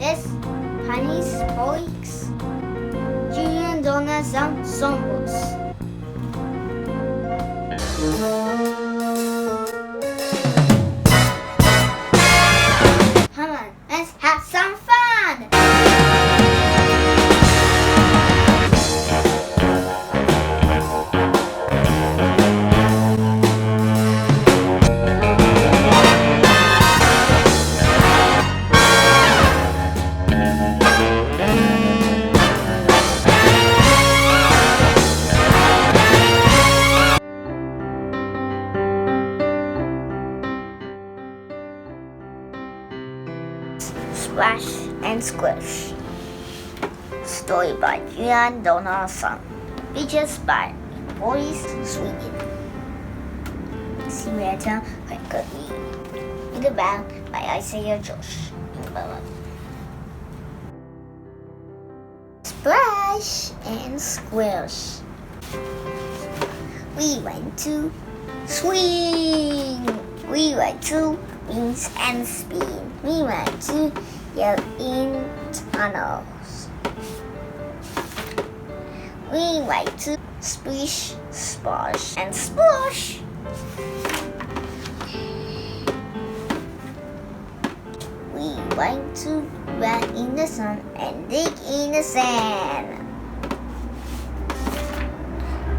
Yes, Phonics, Phonics, Junior Donaldson, Songbirds. Come on, let's have some fun! Splash and Squish. Story by Donaldson. Pictures by Boris Sweden. Simulator by Cody. In the Band by Isaiah Josh. Splash and Squish. We went to swing. We went to rinse and spin. We went to yell in tunnels. We went to splish, splash, and splosh. We went to run in the sun and dig in the sand.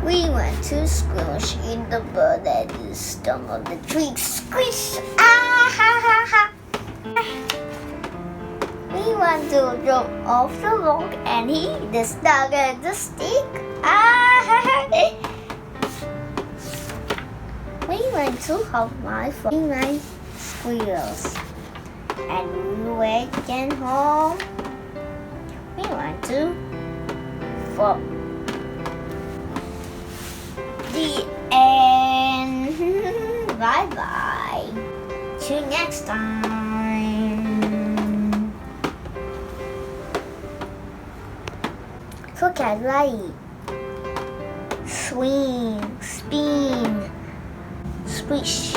We went to squish in the bird and the stump of the tree. Squish! Ah ha ha ha! We went to jump off the log and hit the star and the stick. Ah ha ha! We went to help my friend squirrels and we went home. We went to for the end. Bye bye. Till next time. Vocabulary: swing, spin, squish,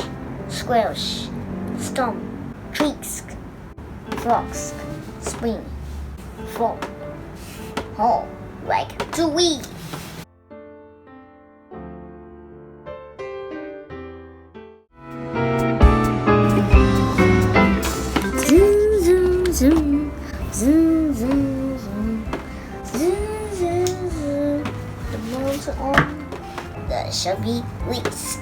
squelch, stomp, tricks, frogs, spring, fall, hole, like to weed. Zoom, zoom, zoom, zoom, zoom, zoom, zoom, zoom. The moons on the chubby list.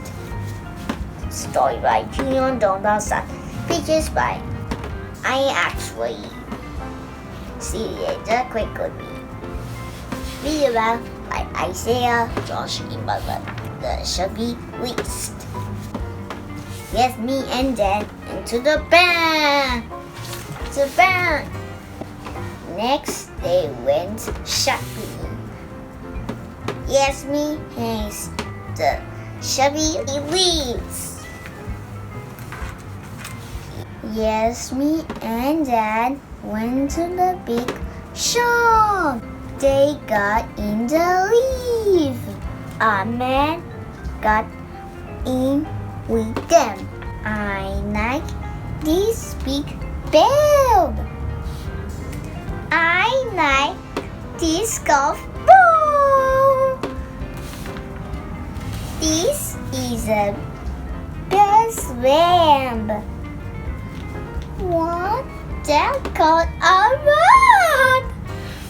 Story by Junior Donaldson. Pictures by I actually see it quickly. Video by Isaiah Josh Imbalman. The chubby list. Yes, me and Dad into the band. The band. Next, they went shopping. Yes, me has the chubby leaves. Yes, me and Dad went to the big shop. They got in the leaf. A man got in with them. I like this big bell. I like this golf ball. This is a best lamp. What? That called a rod.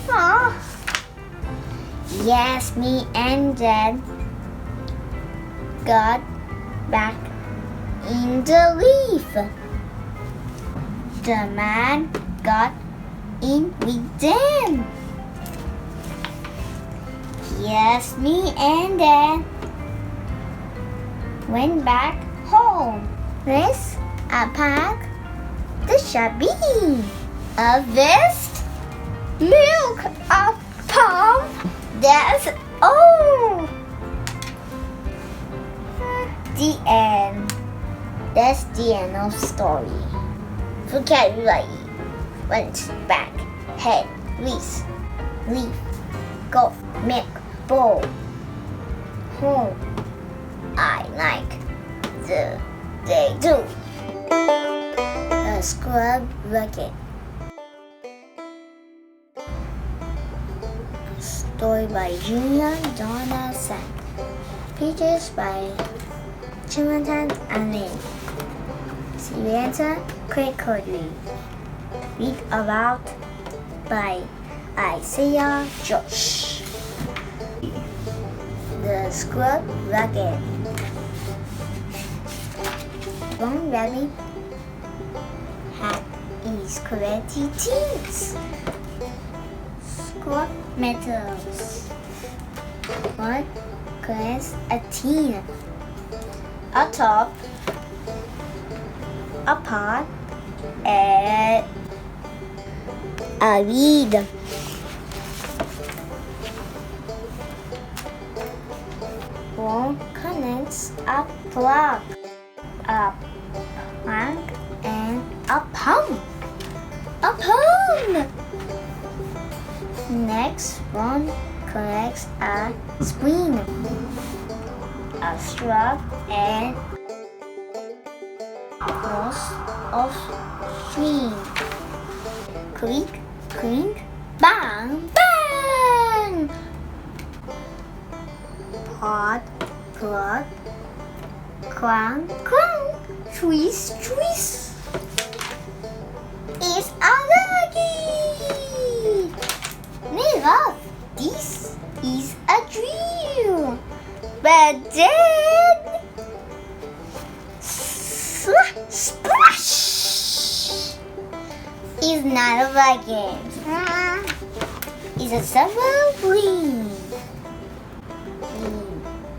Oh. Yes, me and Dad got back in the leaf. The man got in with them. Yes, me and Dad went back home. Let's unpack the shabby. A vest, milk, a pump. That's all. The end. That's the end of story. Vocabulary: went, back, head, wrist, leaf, golf, milk, bowl, home. I like the they do. A scrub bucket. Story by Donaldson. Pictures by Jonathan Allen. Sylvester Quickly. Read aloud by Isaiah Josh. The Squirrel Wagon. One rabbit had his quality teeth. Squirrel metals. What collects a teen? A top, a pot, and a reed. One connects a plug, a plank, and a pump. A pump! Next one collects a spring, a strap, and most of string. Click, clink, bang, bang! Pot, plug, clang, clang, twist, twist. It's a lucky! Look, this is a drill. But then, splash! It's not a wagon. It's a submarine.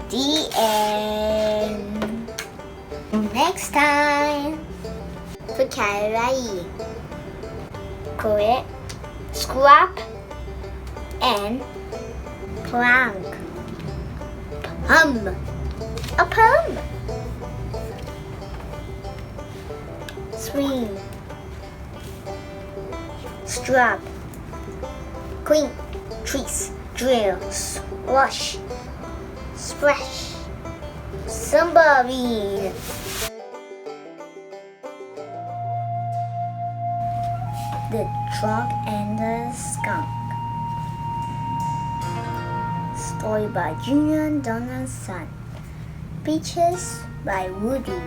The end. Next time, vocabulary. Correct, scrap, and plank. Pump. A pump. Swing. Strap. Clink. Twist. Drill. Swash. Splash. Submarine. The Frog and the Skunk. Story by Donaldson. Pictures by Woody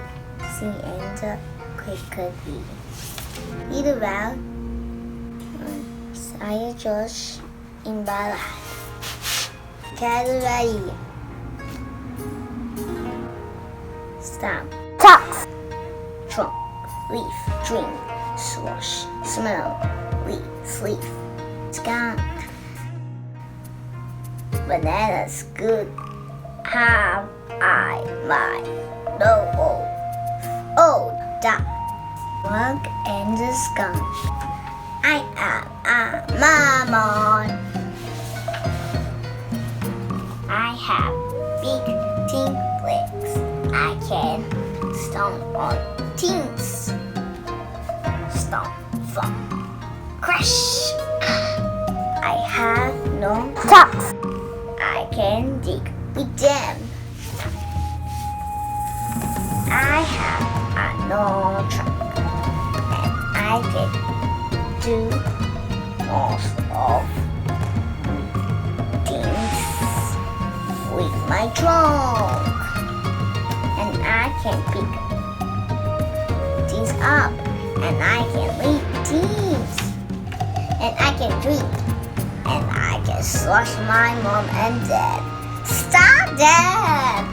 and Quickly. Read about Isaiah Josh in Ballad. Vocabulary. Stamp. Tax. Trunk. Leaf. Drink. Swash. Smell. Leaf. Sleep. Skunk. Bananas good. Have I my no old dog. Frog and the Skunk. I am a mammon. I have big tin legs. I can stomp on things. Stomp, thump, crash. I have no socks. I can dig with them. I have a no trunk, and I can do most of things with my trunk, and I can pick things up, and I can leave things, and I can drink, and I can slush my mom and dad. Stop that!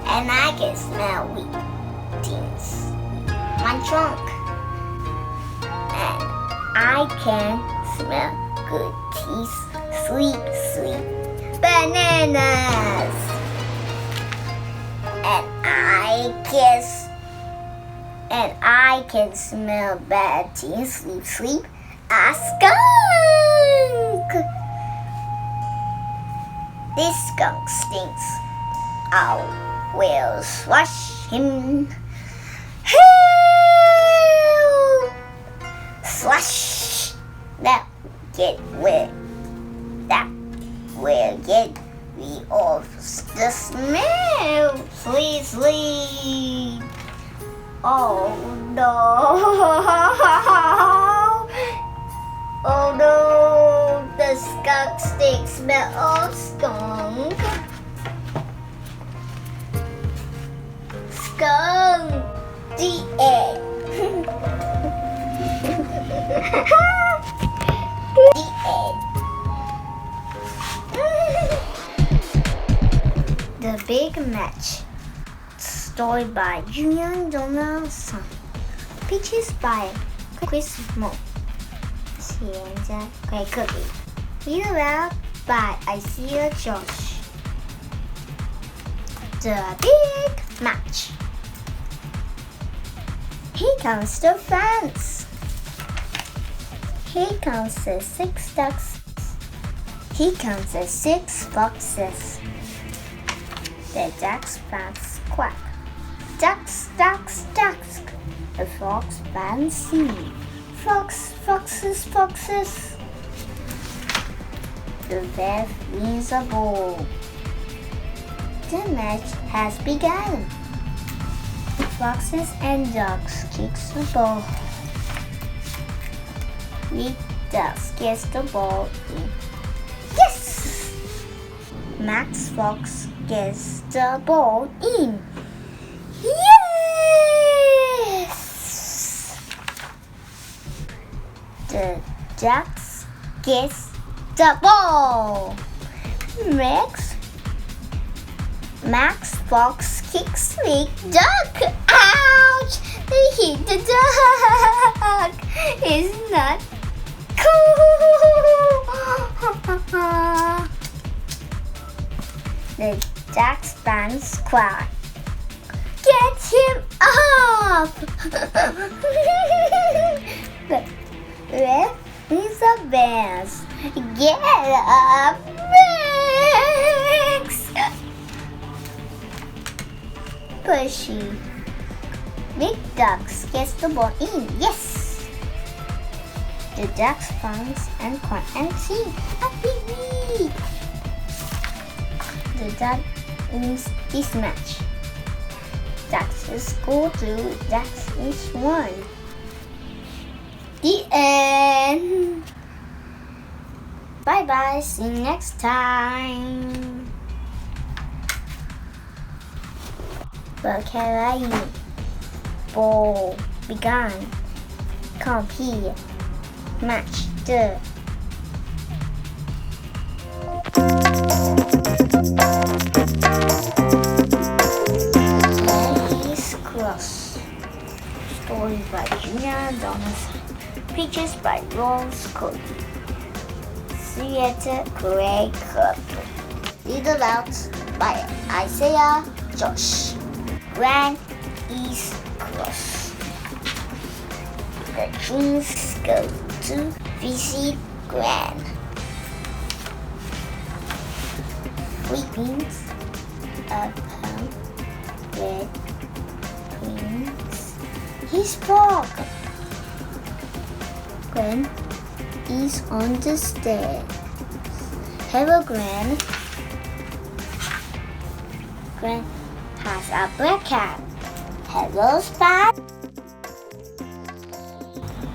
And I can smell weak things with my trunk, and I can smell good teeth. Sleep, sleep, bananas, and I can smell bad things. Sleep, sleep, a skunk. This skunk stinks. I will swash him. Slash. That will get rid of the smell. Sleep, sleep. Oh no. Oh no. The smell of skunk. Skunk. The end. The end. The Big Match. Story by Donaldson. Pictures by Chris Moore. 写着奎克比。Read aloud by Isaiah Josh. The Big Match. Here comes the fence. Here comes the 6 ducks. Here comes the 6 foxes. The ducks fans quack. Ducks, ducks, ducks. The fox fans sing. Fox, foxes, foxes. The ref wins a ball. The match has begun. Foxes and ducks kicks the ball. Big ducks gets the ball in. Yes! Max Fox gets the ball in. Yes! The ducks gets the ball. Max Fox kicks Big Duck. Ouch! They hit the duck. Isn't that cool? The ducks fans cry. Get him up! The ref is a bears. Get up, Max! Pushy. Big ducks gets the ball in. Yes! The ducks bounce and cry and sing. Happy week! The duck wins this match. Ducks is score 2. Ducks is 1. The end. Bye bye. See you next time. Vocabulary. Ball. Begun. Compete. Match. The. Is Cross. Story by Donaldson. Pictures by Rose Cody. Theater Grey Curtain. Read aloud by Isaiah Josh. Grand is Cross. The twins go to visit Gran. Weepings upon red twins. His frog. Gran is on the stairs. Hello, Gran. Gran has a black cat. Hello, Spot.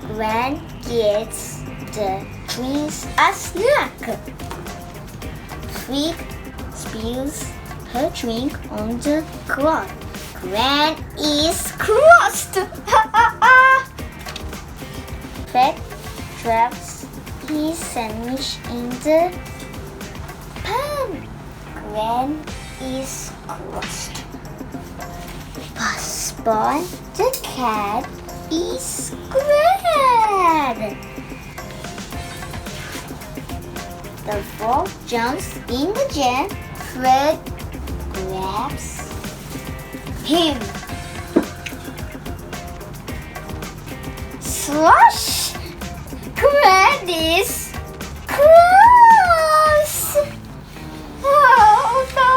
Gran gets the twins a snack. Twig spills her drink on the cloth. Gran is crossed. Fred drops his sandwich in the pan. Gran is crossed. But the cat is glad. The frog jumps in the jam. Fred grabs him. Slush! Fred is cross. Oh no!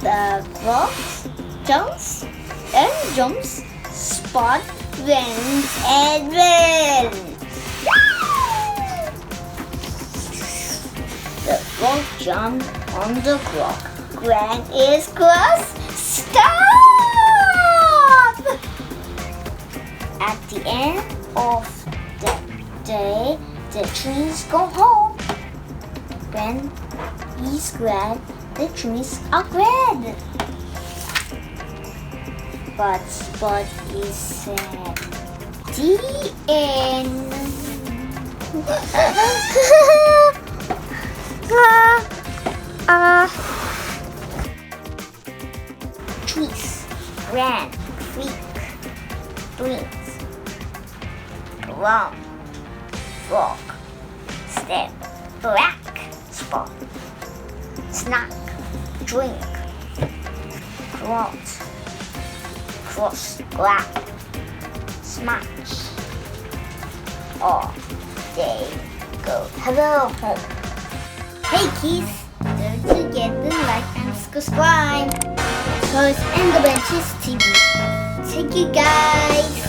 The frog jumps and jumps. Spot wins and wins. The frog jumped on the clock. Gran is cross. Stop! At the end of the day, the trees go home. When he's glad, the trees are glad. But Spot is sad. The end. Trees ran, creak, twins, wrong, frog, step, black, Spot, snack, drink, cross, cross, grab, smash. All they go hello home. Hey kids, don't forget to like and subscribe. Toys and the Benches TV. Thank you guys.